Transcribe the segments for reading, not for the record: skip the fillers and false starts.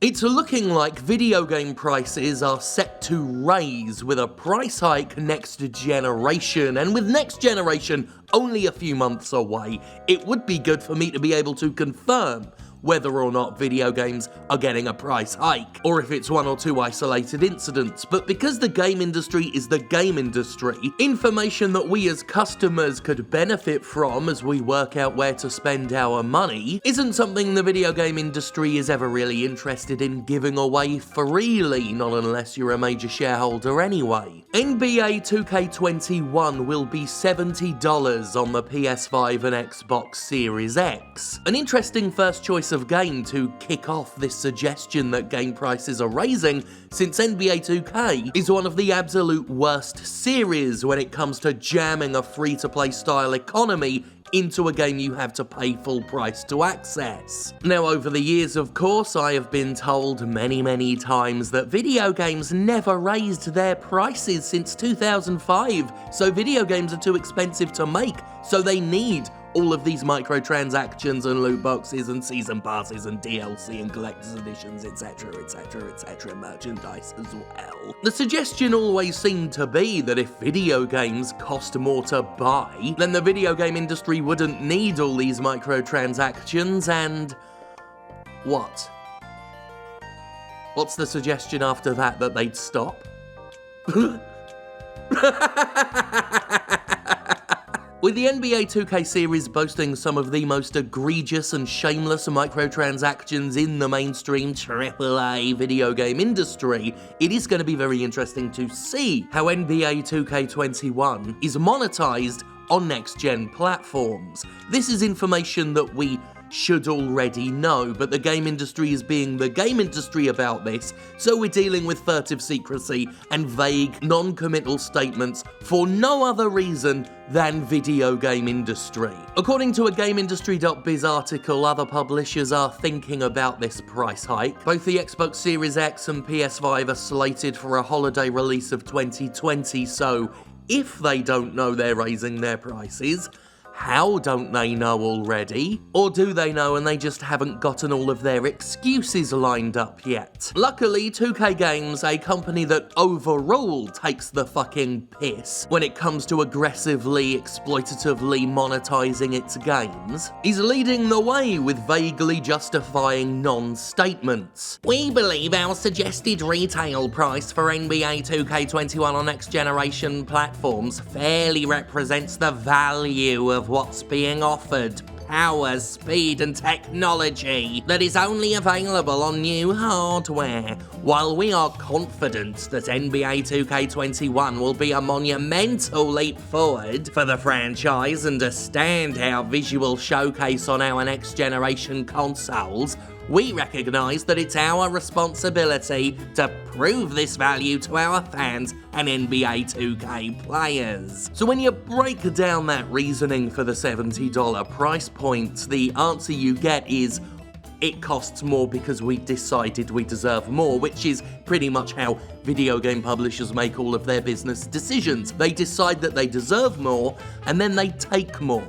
It's looking like video game prices are set to rise with a price hike next generation, and with next generation only a few months away, it would be good for me to be able to confirm whether or not video games are getting a price hike, or if it's one or two isolated incidents. But because the game industry is the game industry, information that we as customers could benefit from as we work out where to spend our money isn't something the video game industry is ever really interested in giving away freely, not unless you're a major shareholder anyway. NBA 2K21 will be $70 on the PS5 and Xbox Series X. An interesting first choice of game to kick off this suggestion that game prices are raising, since NBA 2K is one of the absolute worst series when it comes to jamming a free-to-play style economy into a game you have to pay full price to access. Now, over the years, of course, I have been told many times that video games never raised their prices since 2005, so video games are too expensive to make, so they need all of these microtransactions and loot boxes and season passes and DLC and collector's editions, etc, merchandise as well. The suggestion always seemed to be that if video games cost more to buy, then the video game industry wouldn't need all these microtransactions, and what? What's the suggestion after that they'd stop? With the NBA 2K series boasting some of the most egregious and shameless microtransactions in the mainstream AAA video game industry, it is going to be very interesting to see how NBA 2K21 is monetized on next-gen platforms. This is information that we should already know, but the game industry is being the game industry about this, so we're dealing with furtive secrecy and vague, non-committal statements for no other reason than video game industry. According to a GameIndustry.biz article, other publishers are thinking about this price hike. Both the Xbox Series X and PS5 are slated for a holiday release of 2020, so if they don't know they're raising their prices, how don't they know already? Or do they know and they just haven't gotten all of their excuses lined up yet? Luckily, 2K Games, a company that overall takes the fucking piss when it comes to aggressively, exploitatively monetizing its games, is leading the way with vaguely justifying non-statements. We believe our suggested retail price for NBA 2K21 on next-generation platforms fairly represents the value of what's being offered, power, speed and technology that is only available on new hardware. While we are confident that NBA 2K21 will be a monumental leap forward for the franchise and a standout visual showcase on our next generation consoles, we recognise that it's our responsibility to prove this value to our fans and NBA 2K players. So when you break down that reasoning for the $70 price point, the answer you get is, it costs more because we decided we deserve more, which is pretty much how video game publishers make all of their business decisions. They decide that they deserve more, and then they take more.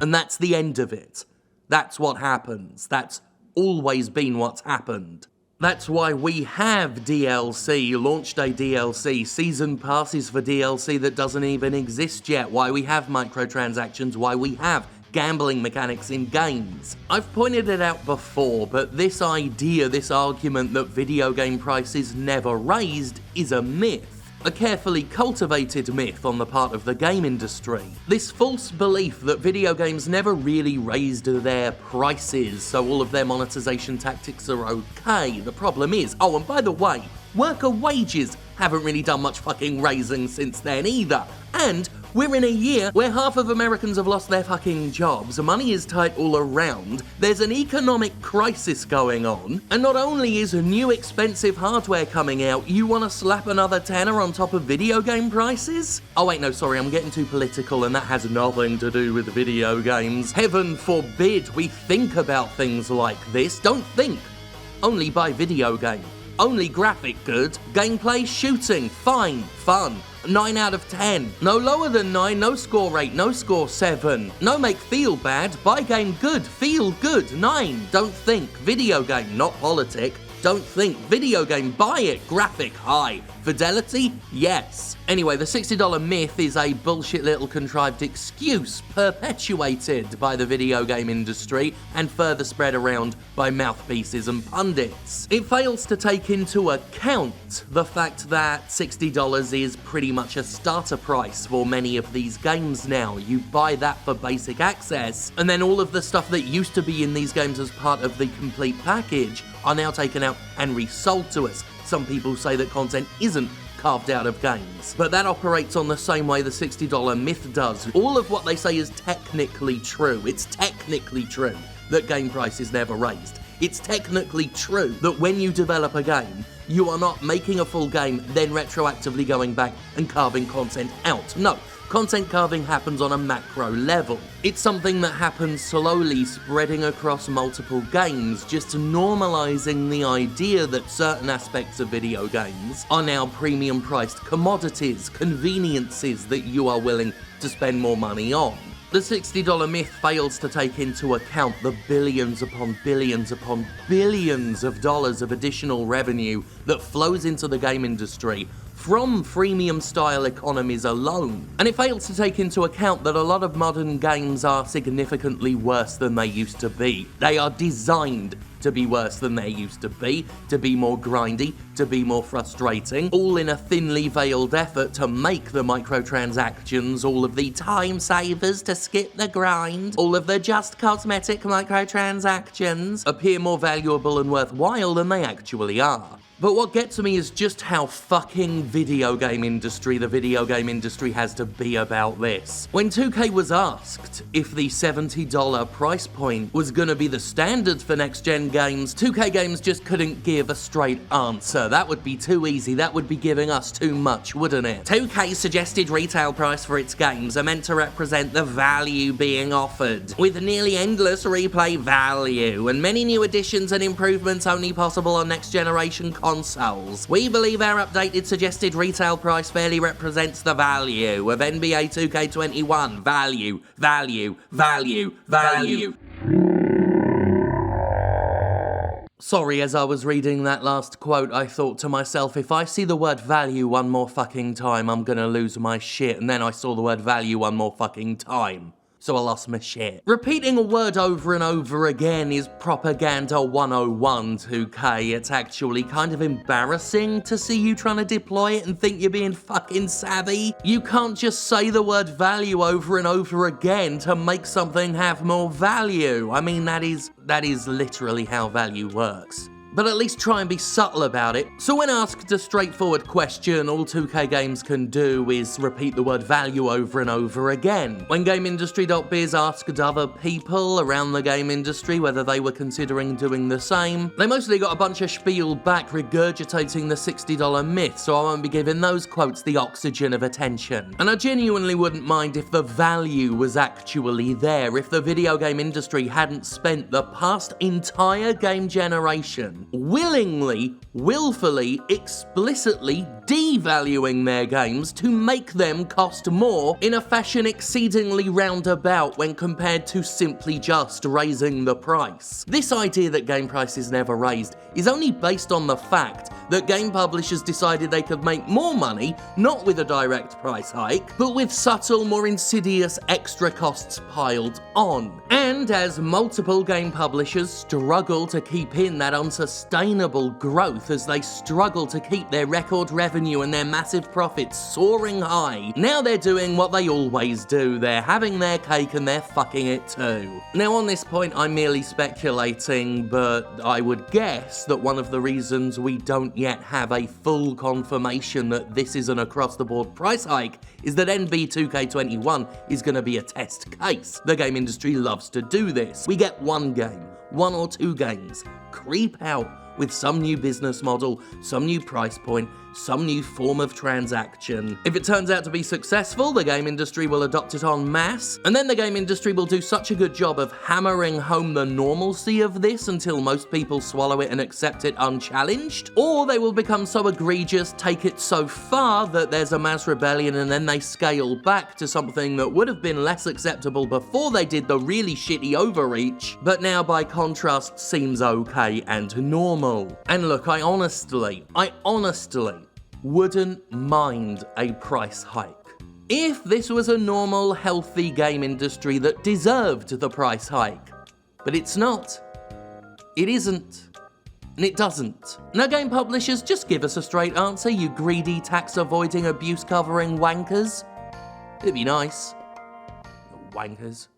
And that's the end of it. That's what happens. That's always been what's happened. That's why we have DLC, launch day DLC, season passes for DLC that doesn't even exist yet, why we have microtransactions, why we have gambling mechanics in games. I've pointed it out before, but this idea, this argument that video game prices never raised is a myth. A carefully cultivated myth on the part of the game industry. This false belief that video games never really raised their prices, so all of their monetization tactics are okay. The problem is, oh, and by the way, worker wages haven't really done much fucking raising since then either. And we're in a year where half of Americans have lost their fucking jobs, money is tight all around, there's an economic crisis going on, and not only is new expensive hardware coming out, you want to slap another tenner on top of video game prices? Oh wait, no, sorry, I'm getting too political and that has nothing to do with video games. Heaven forbid we think about things like this. Don't think. Only buy video game. Only graphic good. Gameplay, shooting, fine, fun. 9 out of 10. No lower than 9, no score 8, no score 7. No make feel bad, buy game good, feel good, 9. Don't think, video game, not politic. Don't think. Video game, buy it. Graphic, high. Fidelity, yes. Anyway, the $60 myth is a bullshit little contrived excuse perpetuated by the video game industry and further spread around by mouthpieces and pundits. It fails to take into account the fact that $60 is pretty much a starter price for many of these games now. You buy that for basic access, and then all of the stuff that used to be in these games as part of the complete package are now taken out and resold to us. Some people say that content isn't carved out of games, but that operates on the same way the $60 myth does. All of what they say is technically true. It's technically true that game price is never raised. It's technically true that when you develop a game, you are not making a full game, then retroactively going back and carving content out. No. Content carving happens on a macro level. It's something that happens slowly, spreading across multiple games, just normalizing the idea that certain aspects of video games are now premium priced commodities, conveniences that you are willing to spend more money on. The $60 myth fails to take into account the billions upon billions upon billions of dollars of additional revenue that flows into the game industry from freemium style economies alone. And it fails to take into account that a lot of modern games are significantly worse than they used to be. They are designed to be worse than they used to be more grindy, to be more frustrating, all in a thinly veiled effort to make the microtransactions, all of the time savers to skip the grind, all of the just cosmetic microtransactions appear more valuable and worthwhile than they actually are. But what gets me is just how fucking the video game industry has to be about this. When 2K was asked if the $70 price point was gonna be the standard for next-gen games, 2K Games just couldn't give a straight answer. That would be too easy, that would be giving us too much, wouldn't it? 2K's suggested retail price for its games are meant to represent the value being offered, with nearly endless replay value, and many new additions and improvements only possible on next-generation consoles. We believe our updated suggested retail price fairly represents the value of NBA 2K21. Value, value, value, value. Sorry, as I was reading that last quote, I thought to myself, if I see the word value one more fucking time, I'm gonna lose my shit. And then I saw the word value one more fucking time. So I lost my shit. Repeating a word over and over again is propaganda 101, 2K. It's actually kind of embarrassing to see you trying to deploy it and think you're being fucking savvy. You can't just say the word value over and over again to make something have more value. I mean, that is literally how value works. But at least try and be subtle about it. So when asked a straightforward question, all 2K Games can do is repeat the word value over and over again. When GameIndustry.biz asked other people around the game industry whether they were considering doing the same, they mostly got a bunch of spiel back regurgitating the $60 myth, so I won't be giving those quotes the oxygen of attention. And I genuinely wouldn't mind if the value was actually there, if the video game industry hadn't spent the past entire game generation willingly, willfully, explicitly devaluing their games to make them cost more in a fashion exceedingly roundabout when compared to simply just raising the price. This idea that game price is never raised is only based on the fact that game publishers decided they could make more money, not with a direct price hike, but with subtle, more insidious extra costs piled on. And as multiple game publishers struggle to keep in that unsustainable growth, as they struggle to keep their record revenue and their massive profits soaring high, now they're doing what they always do. They're having their cake and they're fucking it too. Now on this point I'm merely speculating, but I would guess that one of the reasons we don't yet have a full confirmation that this is an across-the-board price hike is that NB 2K21 is going to be a test case. The game industry loves to do this. We get one game, one or two games, creep out with some new business model, some new price point, some new form of transaction. If it turns out to be successful, the game industry will adopt it en masse, and then the game industry will do such a good job of hammering home the normalcy of this until most people swallow it and accept it unchallenged, or they will become so egregious, take it so far that there's a mass rebellion and then they scale back to something that would have been less acceptable before they did the really shitty overreach, but now by contrast seems okay and normal. normal. And look, I honestly wouldn't mind a price hike. If this was a normal, healthy game industry that deserved the price hike. But it's not. It isn't. And it doesn't. Now, game publishers, just give us a straight answer, you greedy, tax-avoiding, abuse-covering wankers. It'd be nice. Wankers.